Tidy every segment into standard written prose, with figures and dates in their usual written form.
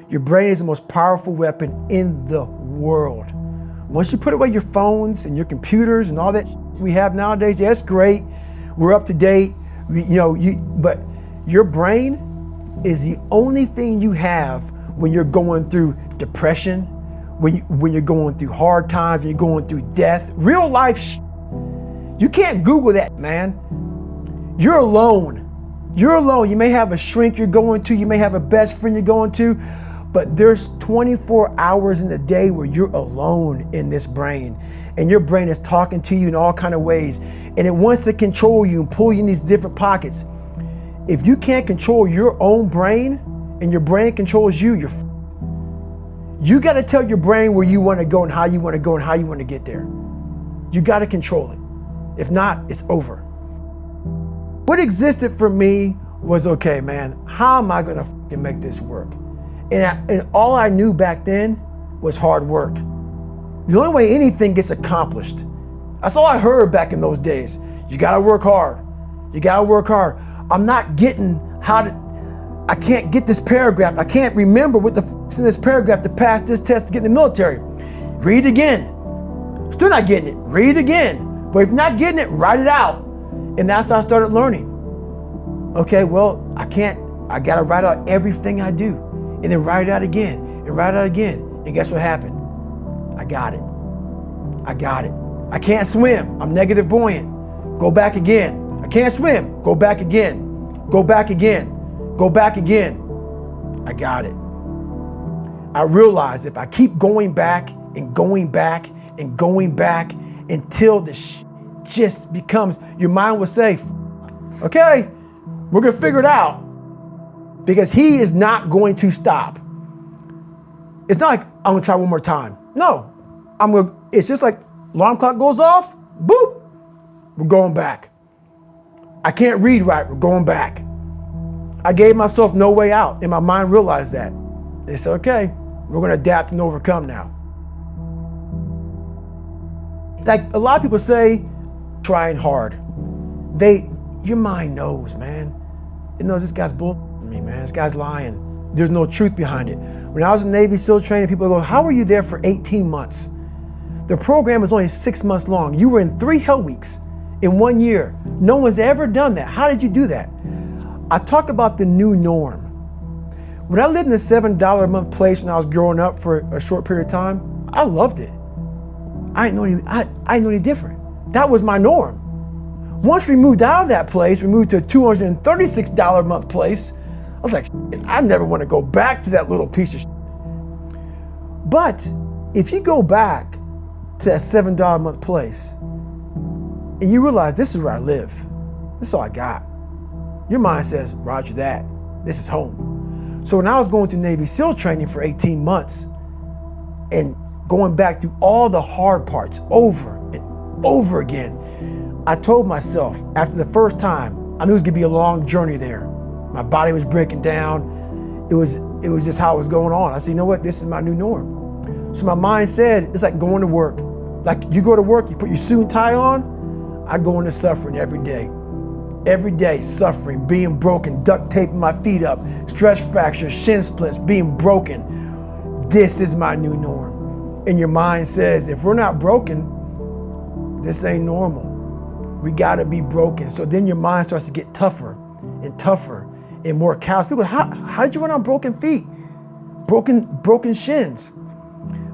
Your brain is the most powerful weapon in the world. Once you put away your phones and your computers and all that we have nowadays, yeah, it's great. We're up to date. But your brain is the only thing you have when you're going through depression, when you're going through hard times, when you're going through death, real life. You can't Google that, man. You're alone. You're alone. You may have a shrink you're going to, you may have a best friend you're going to, but there's 24 hours in the day where you're alone in this brain, and your brain is talking to you in all kinds of ways, and it wants to control you and pull you in these different pockets. If you can't control your own brain and your brain controls you, you got to tell your brain where you want to go and how you want to go and how you want to get there. You got to control it. If not, it's over. What existed for me was, okay, man, how am I going to make this work? And all I knew back then was hard work. The only way anything gets accomplished. That's all I heard back in those days. You got to work hard. You got to work hard. I'm not getting I can't get this paragraph. I can't remember what the f***'s in this paragraph to pass this test to get in the military. Read it again. Still not getting it. Read it again. But if you're not getting it, write it out. And that's how I started learning. Okay, well, I got to write out everything I do. And then write it out again. And write it out again. And guess what happened? I got it. I can't swim. I'm negative buoyant. Go back again. I can't swim. Go back again. Go back again. Go back again. I got it. I realized if I keep going back and going back and going back until the just becomes, your mind will say, okay, we're gonna figure it out, because he is not going to stop. It's not like I'm gonna try one more time. No, it's just like alarm clock goes off, boop, we're going back. I can't read right, we're going back. I gave myself no way out, and my mind realized that. They said, okay, we're gonna adapt and overcome now. Like a lot of people say, trying hard. Your mind knows, man. It knows this guy's bullshitting me, man. This guy's lying. There's no truth behind it. When I was in Navy SEAL training, people go, how were you there for 18 months? The program was only 6 months long. You were in 3 hell weeks in 1 year. No one's ever done that. How did you do that? I talk about the new norm. When I lived in a $7 a month place when I was growing up for a short period of time, I loved it. I didn't know any different. That was my norm. Once we moved out of that place, we moved to a $236 a month place. I was like, I never want to go back to that little piece of shit. But if you go back to that $7 a month place and you realize this is where I live, this is all I got, your mind says, roger that, this is home. So when I was going through Navy SEAL training for 18 months and going back through all the hard parts over and over again, I told myself after the first time, I knew it was gonna be a long journey there. My body was breaking down. It was just how it was going on. I said, you know what, this is my new norm. So my mind said, it's like going to work. Like you go to work, you put your suit and tie on, I go into suffering every day. Every day, suffering, being broken, duct taping my feet up, stress fractures, shin splints, being broken. This is my new norm. And your mind says, if we're not broken, this ain't normal. We gotta be broken. So then your mind starts to get tougher and tougher and more callous. People go, how did you run on broken feet? Broken shins.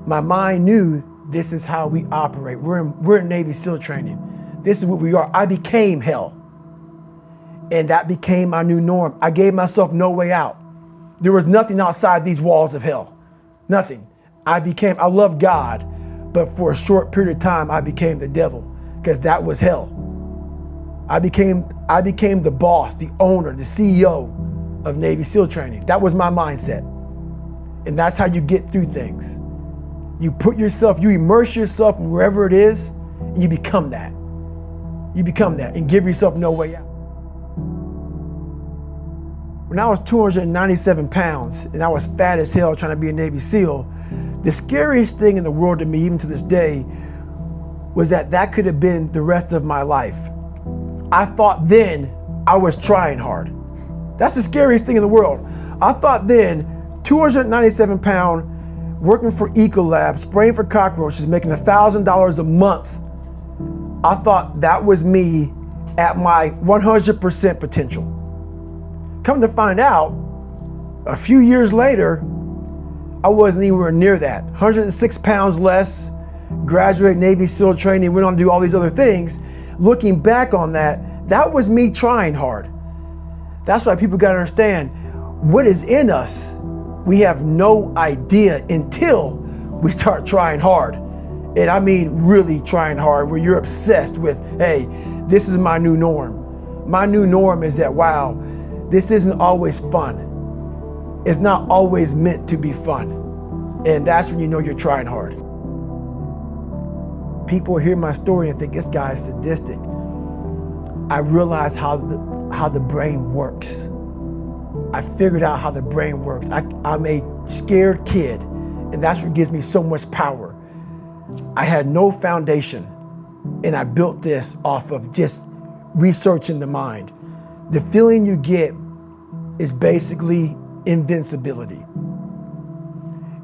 My mind knew this is how we operate. We're in Navy SEAL training. This is what we are. I became hell. And that became my new norm. I gave myself no way out. There was nothing outside these walls of hell. Nothing. I love God, but for a short period of time, I became the devil, because that was hell. I became the boss, the owner, the CEO of Navy SEAL training. That was my mindset. And that's how you get through things. You immerse yourself in wherever it is, and you become that. You become that and give yourself no way out. When I was 297 pounds and I was fat as hell trying to be a Navy SEAL, the scariest thing in the world to me, even to this day, was that could have been the rest of my life. I thought then I was trying hard. That's the scariest thing in the world. I thought then, 297 pound, working for Ecolab, spraying for cockroaches, making $1,000 a month. I thought that was me at my 100% potential. Come to find out, a few years later, I wasn't anywhere near that. 106 pounds less, graduated Navy SEAL training, went on to do all these other things. Looking back on that, that was me trying hard. That's why people gotta understand, what is in us, we have no idea until we start trying hard. And I mean really trying hard, where you're obsessed with, hey, this is my new norm. My new norm is that, wow, this isn't always fun. It's not always meant to be fun. And that's when you know you're trying hard. People hear my story and think this guy is sadistic. I realized how the brain works. I figured out how the brain works. I'm a scared kid, and that's what gives me so much power. I had no foundation, and I built this off of just researching the mind. The feeling you get is basically invincibility.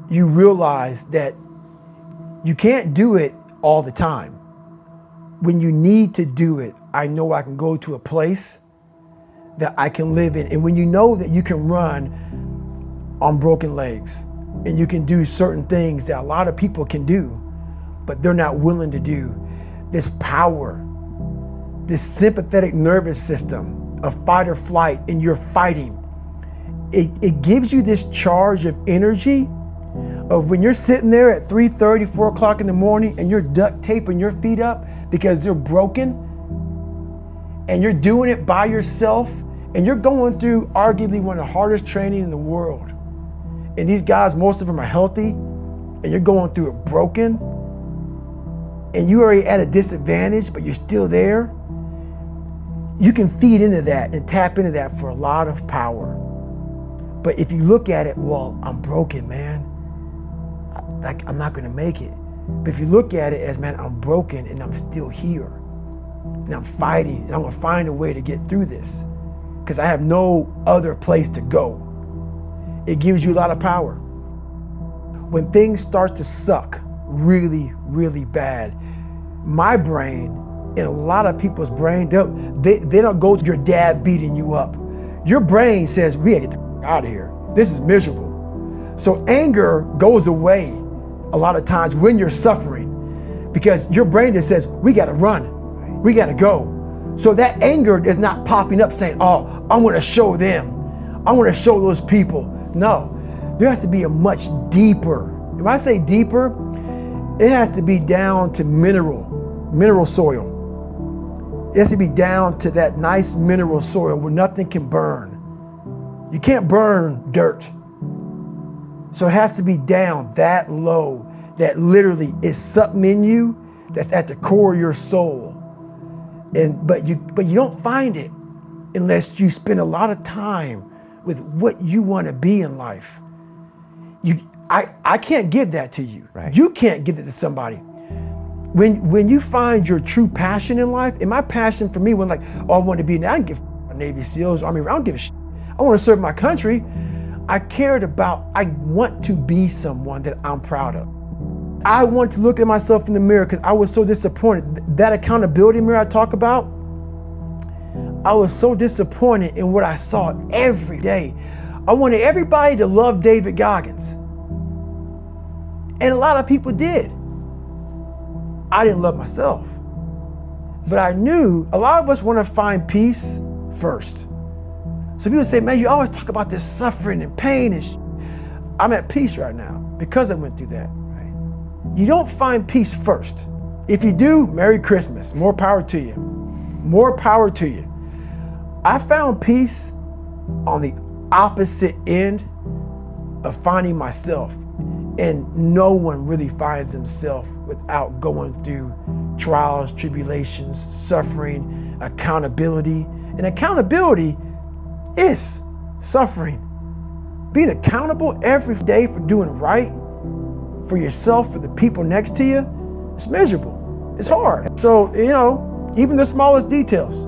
You realize that you can't do it all the time. When you need to do it, I know I can go to a place that I can live in. And when you know that you can run on broken legs and you can do certain things that a lot of people can do, but they're not willing to do, this power, this sympathetic nervous system of fight or flight, and you're fighting, it gives you this charge of energy of when you're sitting there at 3:30, 4 o'clock in the morning and you're duct taping your feet up because they're broken, and you're doing it by yourself, and you're going through arguably one of the hardest training in the world. And these guys, most of them are healthy, and you're going through it broken, and you're already at a disadvantage, but you're still there. You can feed into that and tap into that for a lot of power. But if you look at it, well, I'm broken, man. I'm not gonna make it. But if you look at it as, man, I'm broken and I'm still here. And I'm fighting, and I'm gonna find a way to get through this because I have no other place to go. It gives you a lot of power. When things start to suck really, really bad, my brain and a lot of people's brain, they don't go to your dad beating you up. Your brain says, we gotta get the out of here. This is miserable. So anger goes away a lot of times when you're suffering because your brain just says, we gotta run, we gotta go. So that anger is not popping up saying, oh, I wanna show them, I wanna show those people. No, there has to be a much deeper, when I say deeper, it has to be down to mineral soil. It has to be down to that nice mineral soil where nothing can burn. You can't burn dirt. So it has to be down that low, that literally is something in you that's at the core of your soul. But you don't find it unless you spend a lot of time with what you want to be in life. I can't give that to you. Right. You can't give it to somebody. When you find your true passion in life, and my passion for me was like, oh, I want to be, I don't give a Navy SEALs, Army, I don't give a shit. I want to serve my country. I want to be someone that I'm proud of. I want to look at myself in the mirror because I was so disappointed. That accountability mirror I talk about, I was so disappointed in what I saw every day. I wanted everybody to love David Goggins. And a lot of people did. I didn't love myself. But I knew a lot of us want to find peace first. So people say, man, you always talk about this suffering and pain and I'm at peace right now because I went through that. Right? You don't find peace first. If you do, Merry Christmas. More power to you. More power to you. I found peace on the opposite end of finding myself. And no one really finds themselves without going through trials, tribulations, suffering, accountability. And accountability is suffering. Being accountable every day for doing right for yourself, for the people next to you, it's miserable. It's hard. So, even the smallest details.